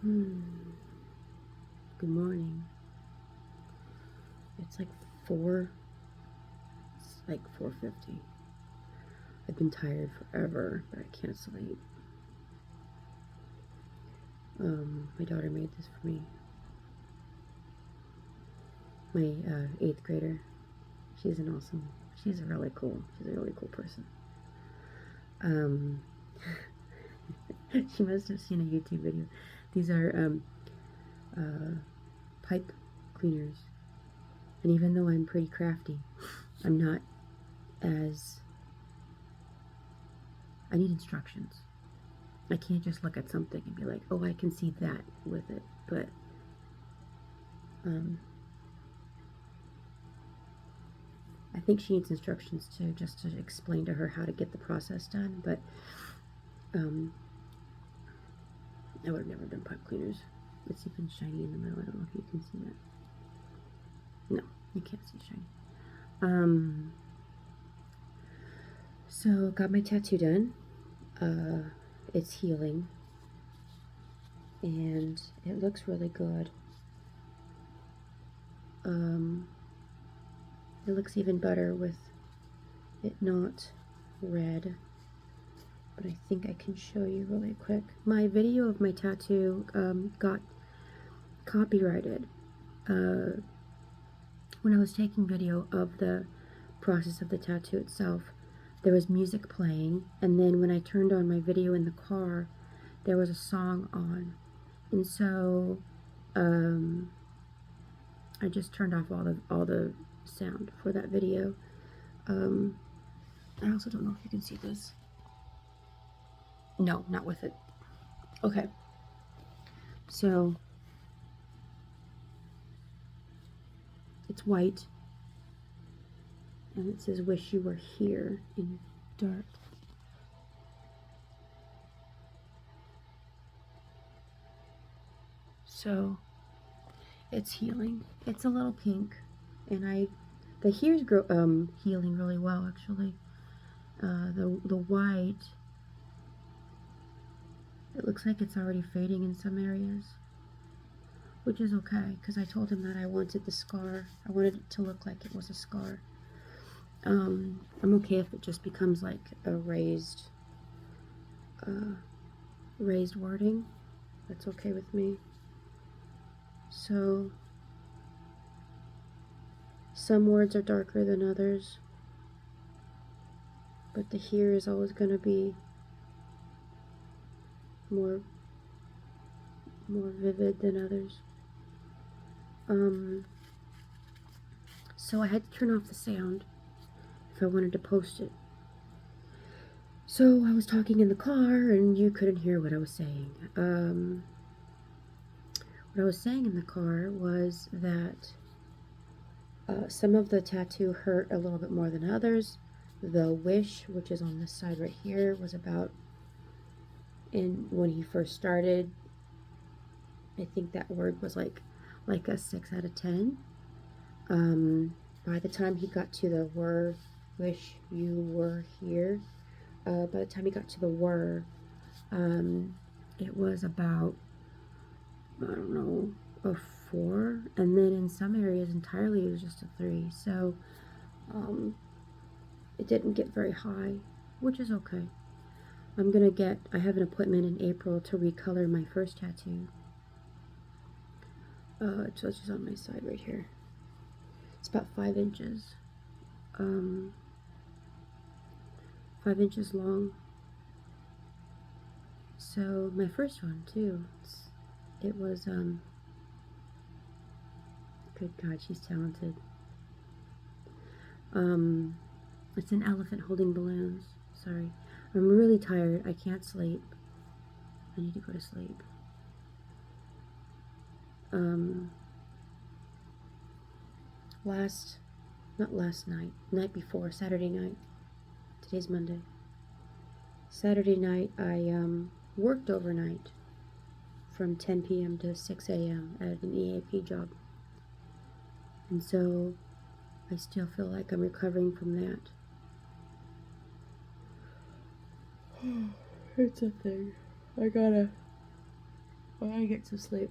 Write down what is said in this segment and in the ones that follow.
Good morning. It's like 4. It's like 4:50. I've been tired forever, but I can't sleep. My daughter made this for me. My 8th grader. She's a really cool person. She must have seen a YouTube video. These are pipe cleaners. And even though I'm pretty crafty, I'm not as... I need instructions. I can't just look at something and be like, oh, I can see that with it. But I think she needs instructions too, just to explain to her how to get the process done. But I would have never done pipe cleaners. It's even shiny in the middle. I don't know if you can see that. No, you can't see shiny. So got my tattoo done. It's healing. And it looks really good. It looks even better with it not red. But I think I can show you really quick. My video of my tattoo got copyrighted. When I was taking video of the process of the tattoo itself, there was music playing, and then when I turned on my video in the car, there was a song on. And so I just turned off all the sound for that video. I also don't know if you can see this. No, not with it. Okay. So it's white, and it says "Wish You Were Here" in dark. So it's healing. It's a little pink, and the hair's healing really well actually. The white, it looks like it's already fading in some areas, which is okay because I told him that I wanted the scar. I wanted it to look like it was a scar. I'm okay if it just becomes like a raised wording. That's okay with me. So some words are darker than others, but the here is always going to be more vivid than others. So I had to turn off the sound if I wanted to post it. So I was talking in the car and you couldn't hear what I was saying. What I was saying in the car was that some of the tattoo hurt a little bit more than others. The wish, which is on this side right here, was about, when he first started, I think that word was like a 6 out of 10. By the time he got to the wish you were here, by the time he got to the were, it was about, I don't know, a 4, and then in some areas entirely it was just a 3. So it didn't get very high, which is okay. I have an appointment in April to recolor my first tattoo. It's just on my side right here. It's about 5 inches. 5 inches long. So my first one too. It was good God, she's talented. It's an elephant holding balloons. Sorry. I'm really tired. I can't sleep. I need to go to sleep. Night before, Saturday night. Today's Monday. Saturday night, I worked overnight from 10 p.m. to 6 a.m. at an EAP job. And so I still feel like I'm recovering from that. It's a thing. I gotta I gotta get some sleep.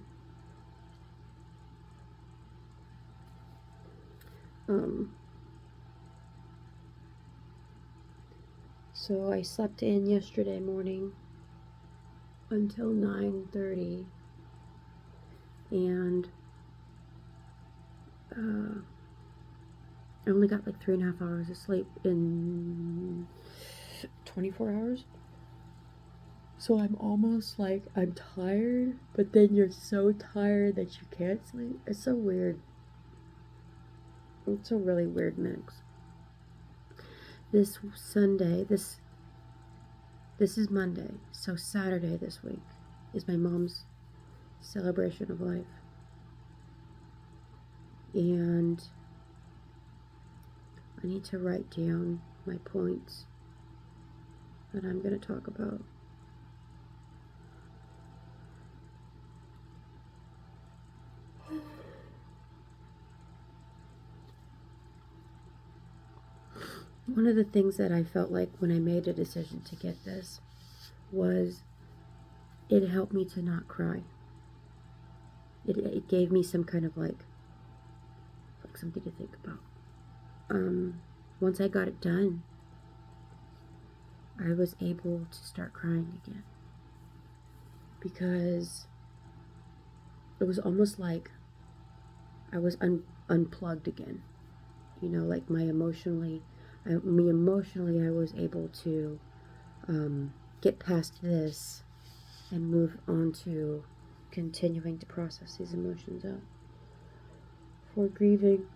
So I slept in yesterday morning until 9:30, and I only got like 3.5 hours of sleep in 24 hours. So I'm almost like I'm tired, but then you're so tired that you can't sleep. It's so weird. It's a really weird mix. This Sunday, this is Monday, so Saturday this week is my mom's celebration of life. And I need to write down my points that I'm going to talk about. One of the things that I felt like when I made a decision to get this was it helped me to not cry. It gave me some kind of like something to think about. Once I got it done, I was able to start crying again, because it was almost like I was unplugged again. You know, like me emotionally, I was able to get past this and move on to continuing to process these emotions out. For grieving,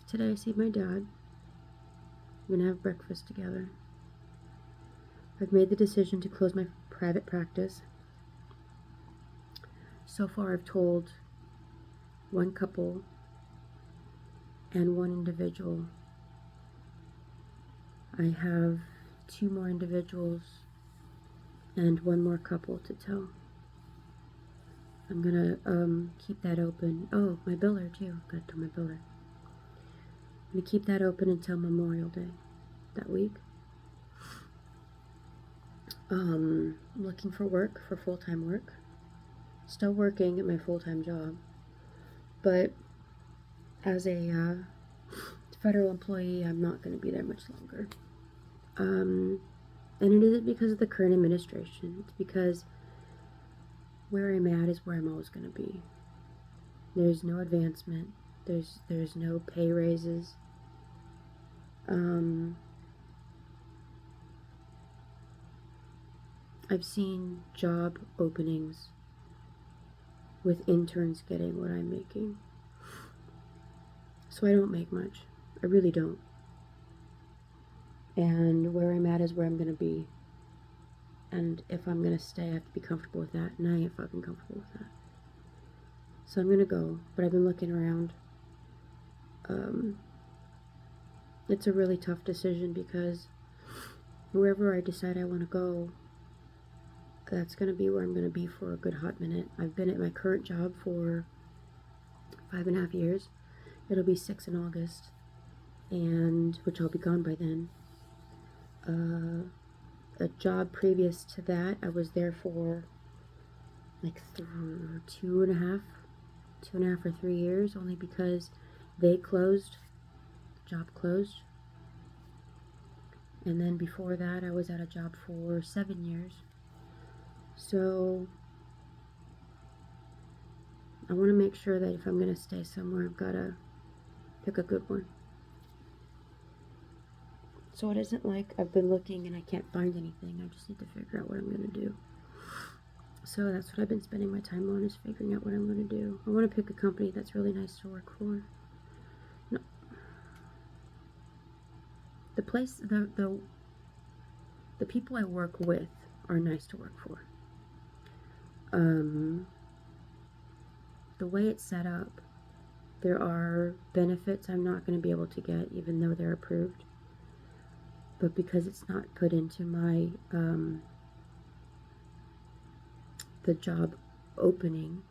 today I see my dad. We're gonna have breakfast together. I've made the decision to close my private practice. So far I've told one couple and one individual. I have 2 more individuals and 1 more couple to tell. I'm gonna keep that open. Oh, my biller too. Gotta tell my biller. I'm gonna keep that open until Memorial Day that week. I'm looking for work, for full-time work. Still working at my full-time job, but as a federal employee, I'm not going to be there much longer. And it isn't because of the current administration. It's because where I'm at is where I'm always going to be. There's no advancement. There's no pay raises. I've seen job openings with interns getting what I'm making. So I don't make much. I really don't. And where I'm at is where I'm going to be. And if I'm going to stay, I have to be comfortable with that. And I ain't fucking comfortable with that. So I'm going to go. But I've been looking around. It's a really tough decision, because wherever I decide I want to go, that's going to be where I'm going to be for a good hot minute. I've been at my current job for 5.5 years. It'll be 6 in August, and which I'll be gone by then. A job previous to that, I was there for like 2.5 or 3 years, only because they closed. The job closed. And then before that, I was at a job for 7 years. So I want to make sure that if I'm going to stay somewhere, I've got to pick a good one. So it isn't like I've been looking and I can't find anything. I just need to figure out what I'm going to do. So that's what I've been spending my time on, is figuring out what I'm going to do. I want to pick a company that's really nice to work for. No. The place, the people I work with are nice to work for. The way it's set up, there are benefits I'm not going to be able to get, even though they're approved. But because it's not put into my the job opening,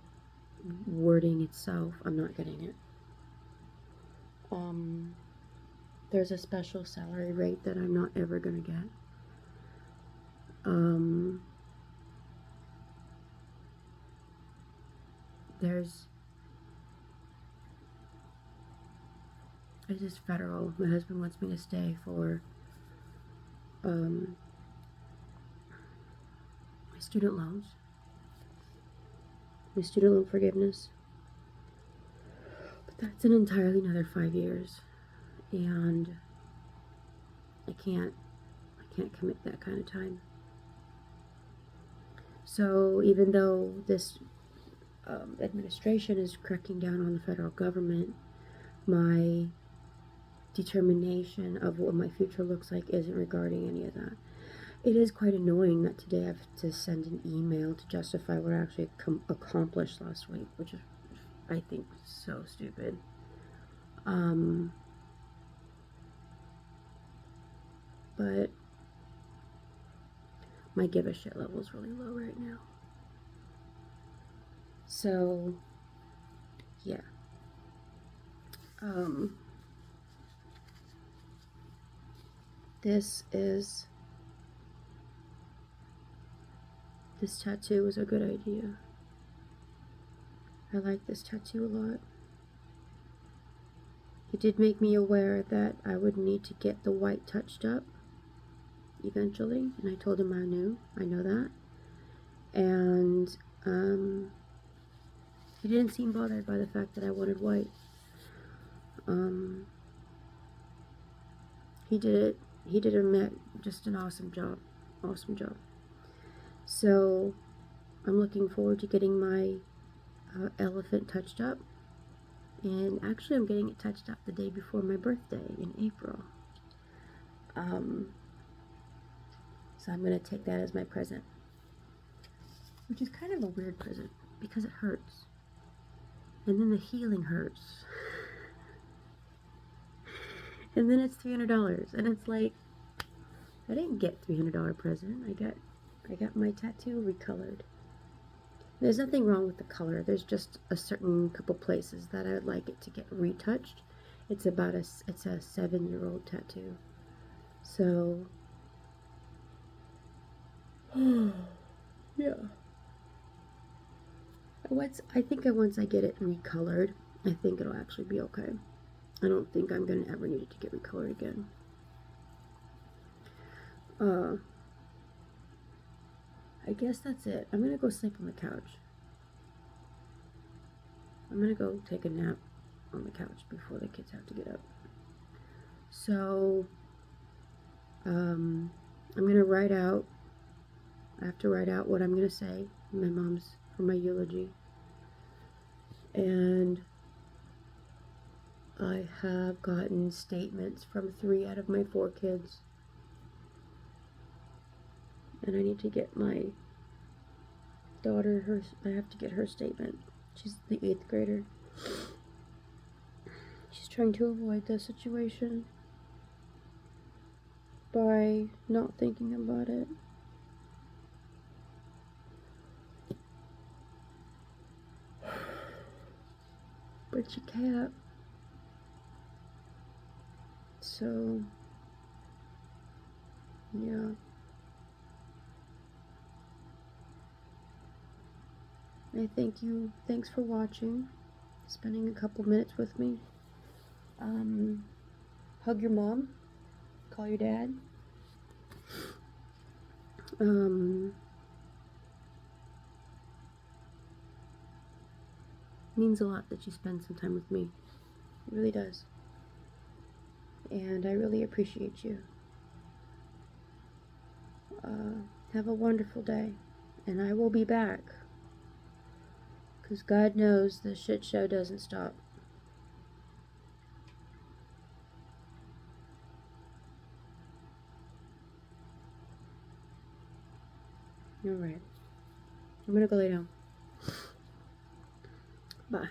wording itself, I'm not getting it. There's a special salary rate that I'm not ever gonna get. There's It's just federal. My husband wants me to stay for my student loans, my student loan forgiveness. But that's an entirely another 5 years, and I can't commit that kind of time. So even though this administration is cracking down on the federal government, my determination of what my future looks like isn't regarding any of that. It is quite annoying that today I have to send an email to justify what I actually accomplished last week, which is, I think, so stupid. But my give a shit level is really low right now. So, yeah. This tattoo was a good idea. I like this tattoo a lot. It did make me aware that I would need to get the white touched up eventually, and I told him I know that. And he didn't seem bothered by the fact that I wanted white. He did just an awesome job. So I'm looking forward to getting my elephant touched up, and actually I'm getting it touched up the day before my birthday in April. So I'm going to take that as my present, which is kind of a weird present because it hurts, and then the healing hurts, and then it's $300, and it's like, I didn't get $300 present. I got my tattoo recolored. There's nothing wrong with the color. There's just a certain couple places that I would like it to get retouched. It's a 7-year-old tattoo. So, yeah. I think once I get it recolored, I think it'll actually be okay. I don't think I'm gonna ever need it to get recolored again. I guess that's it. I'm gonna go sleep on the couch. I'm gonna go take a nap on the couch before the kids have to get up. So, I'm gonna write out. I have to write out what I'm gonna say for my eulogy. And I have gotten statements from 3 out of my 4 kids. And I need to get my daughter I have to get her statement. She's the 8th grader. She's trying to avoid the situation by not thinking about it. But she can't. So, yeah. I thank you. Thanks for watching, spending a couple minutes with me. Hug your mom. Call your dad. Means a lot that you spend some time with me. It really does. And I really appreciate you. Have a wonderful day. And I will be back. Because God knows the shit show doesn't stop. Alright. I'm gonna go lay down. Bye.